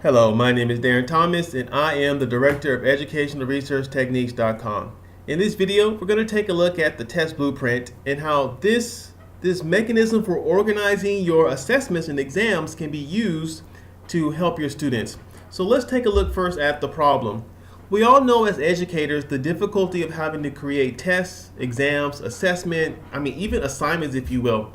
Hello, my name is Darren Thomas, and I am the Director of Educational Research Techniques.com. In this video, we're going to take a look at the test blueprint and how this mechanism for organizing your assessments and exams can be used to help your students. So let's take a look first at the problem. We all know as educators the difficulty of having to create tests, exams, assessment, even assignments, if you will.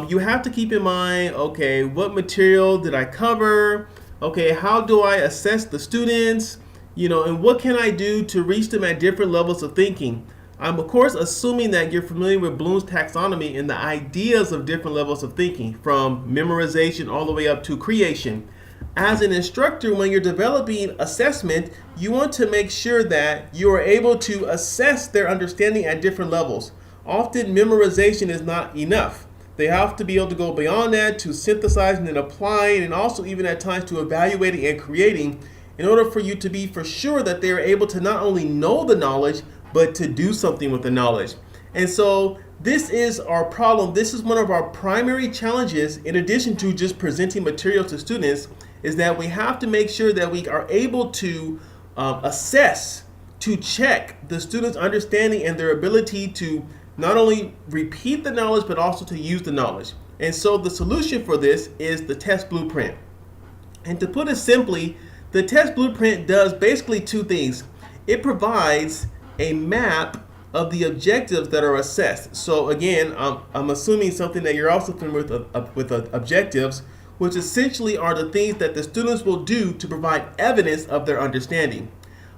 You have to keep in mind, okay, what material did I cover? Okay, how do I assess the students? And what can I do to reach them at different levels of thinking? I'm of course assuming that you're familiar with Bloom's taxonomy and the ideas of different levels of thinking, from memorization all the way up to creation. As an instructor, when you're developing assessment, you want to make sure that you are able to assess their understanding at different levels. Often memorization is not enough. They have to be able to go beyond that to synthesizing and applying, and also even at times to evaluating and creating, in order for you to be for sure that they are able to not only know the knowledge, but to do something with the knowledge. And so this is our problem. This is one of our primary challenges, in addition to just presenting material to students, is that we have to make sure that we are able to assess, to check the students' understanding and their ability to not only repeat the knowledge, but also to use the knowledge. And so the solution for this is the test blueprint. And to put it simply, the test blueprint does basically two things. It provides a map of the objectives that are assessed. So again, I'm assuming something that you're also familiar with objectives, which essentially are the things that the students will do to provide evidence of their understanding.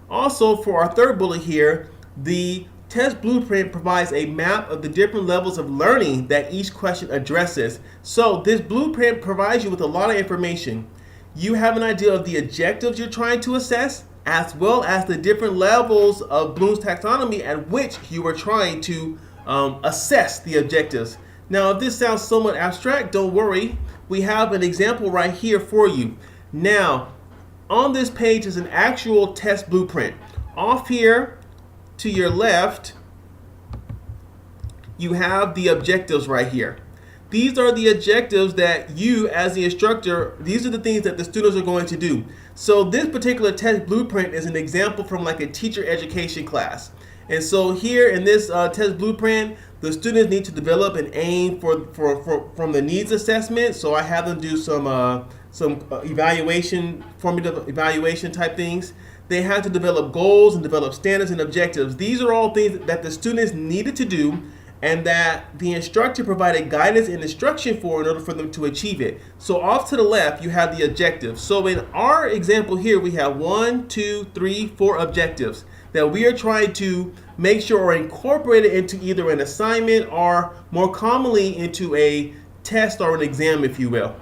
Also, for our third bullet here, the test blueprint provides a map of the different levels of learning that each question addresses. So this blueprint provides you with a lot of information. You have an idea of the objectives you're trying to assess, as well as the different levels of Bloom's taxonomy at which you are trying to assess the objectives. Now, if this sounds somewhat abstract, don't worry. We have an example right here for you. Now, on this page is an actual test blueprint. Off here to your left, you have the objectives right here. These are the objectives that you, as the instructor, these are the things that the students are going to do. So this particular test blueprint is an example from like a teacher education class. And so here in this test blueprint, the students need to develop an aim from the needs assessment. So I have them do some evaluation, formative evaluation type things. They had to develop goals and develop standards and objectives. These are all things that the students needed to do, and that the instructor provided guidance and instruction for in order for them to achieve it. So off to the left, you have the objectives. So in our example here, we have 1, 2, 3, 4 objectives that we are trying to make sure are incorporated into either an assignment or more commonly into a test or an exam, if you will.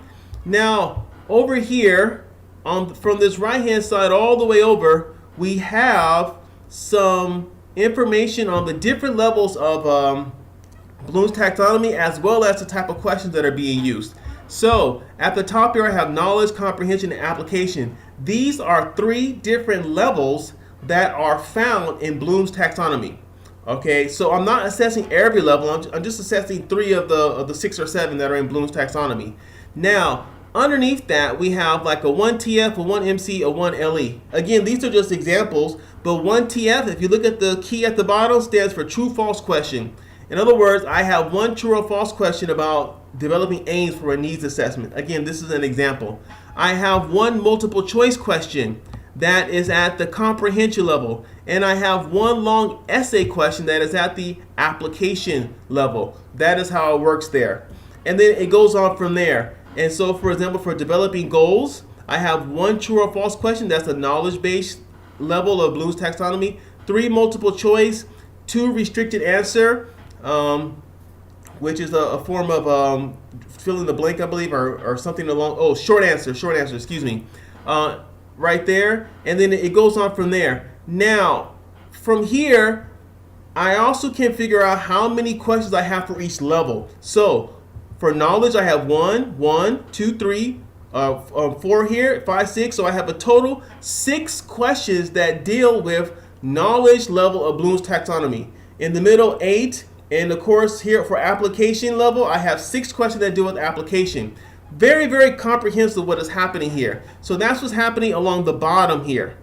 Now, over here, from this right-hand side all the way over, we have some information on the different levels of Bloom's taxonomy, as well as the type of questions that are being used. So at the top here, I have knowledge, comprehension, and application. These are 3 different levels that are found in Bloom's taxonomy. Okay, so I'm not assessing every level. I'm just assessing 3 of the 6 or 7 that are in Bloom's taxonomy. Now, underneath that, we have like a 1TF, a 1MC, a 1LE. Again, these are just examples, but 1TF, if you look at the key at the bottom, stands for true-false question. In other words, I have one true or false question about developing aims for a needs assessment. Again, this is an example. I have one multiple choice question that is at the comprehension level, and I have one long essay question that is at the application level. That is how it works there. And then it goes on from there. And so, for example, for developing goals, I have one true or false question. That's the knowledge-based level of Bloom's taxonomy. 3 multiple choice, 2 restricted answer, which is a form of fill in the blank, I believe, or something along. Short answer. Excuse me. Right there, and then it goes on from there. Now, from here, I also can figure out how many questions I have for each level. So for knowledge, I have 1, 2, 3, 4 here, 5, 6. So I have a total 6 questions that deal with knowledge level of Bloom's taxonomy. In the middle, 8. And of course, here for application level, I have 6 questions that deal with application. Very, very comprehensive what is happening here. So that's what's happening along the bottom here.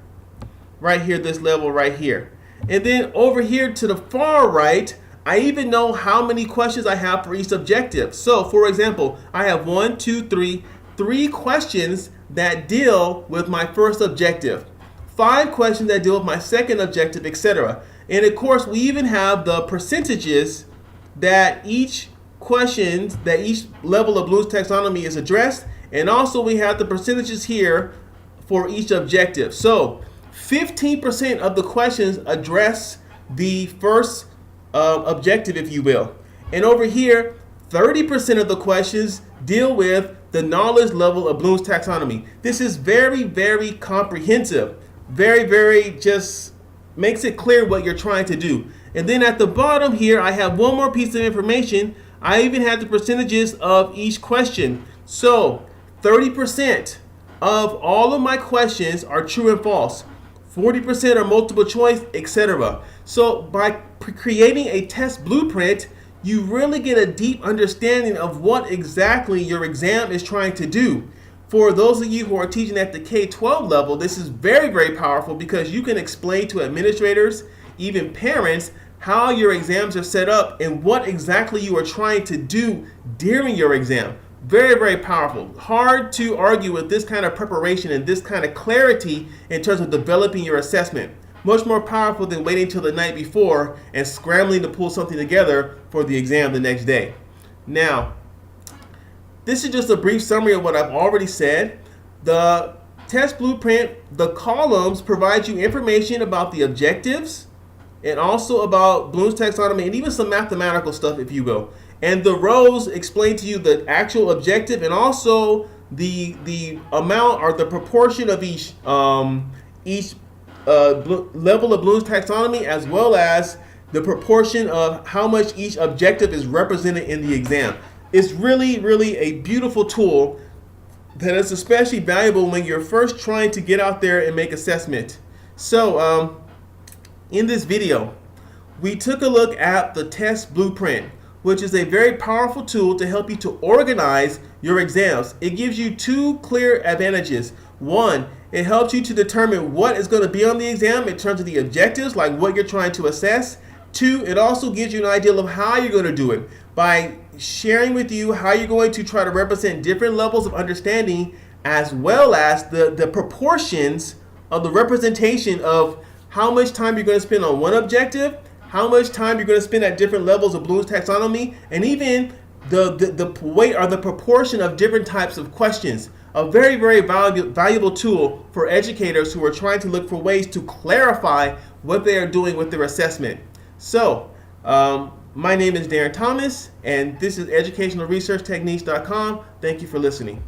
Right here, this level right here. And then over here to the far right, I even know how many questions I have for each objective. So for example, I have 3 questions that deal with my first objective, 5 questions that deal with my second objective, etc. And of course, we even have the percentages that each level of Bloom's taxonomy is addressed, and also we have the percentages here for each objective. So 15% of the questions address the first objective, if you will. And over here, 30% of the questions deal with the knowledge level of Bloom's taxonomy. This is very, very comprehensive. Very, very just makes it clear what you're trying to do. And then at the bottom here, I have one more piece of information. I even have the percentages of each question. So 30% of all of my questions are true and false. 40% are multiple choice, etc. So by creating a test blueprint, you really get a deep understanding of what exactly your exam is trying to do. For those of you who are teaching at the K-12 level, this is very, very powerful because you can explain to administrators, even parents, how your exams are set up and what exactly you are trying to do during your exam. Very, very powerful. Hard to argue with this kind of preparation and this kind of clarity in terms of developing your assessment. Much more powerful than waiting till the night before and scrambling to pull something together for the exam the next day. Now, this is just a brief summary of what I've already said. The test blueprint, the columns provide you information about the objectives and also about Bloom's taxonomy and even some mathematical stuff, if you will. And the rows explain to you the actual objective and also the amount or the proportion of each level of Bloom's taxonomy, as well as the proportion of how much each objective is represented in the exam. It's really, really a beautiful tool that is especially valuable when you're first trying to get out there and make assessment. So in this video, we took a look at the test blueprint, which is a very powerful tool to help you to organize your exams. It gives you 2 clear advantages. 1, it helps you to determine what is going to be on the exam in terms of the objectives, like what you're trying to assess. 2, it also gives you an idea of how you're going to do it by sharing with you how you're going to try to represent different levels of understanding, as well as the proportions of the representation of how much time you're going to spend on one objective, how much time you're going to spend at different levels of Bloom's taxonomy, and even the weight or the proportion of different types of questions. A very, very valuable tool for educators who are trying to look for ways to clarify what they are doing with their assessment. So, my name is Darren Thomas, and this is educationalresearchtechniques.com. Thank you for listening.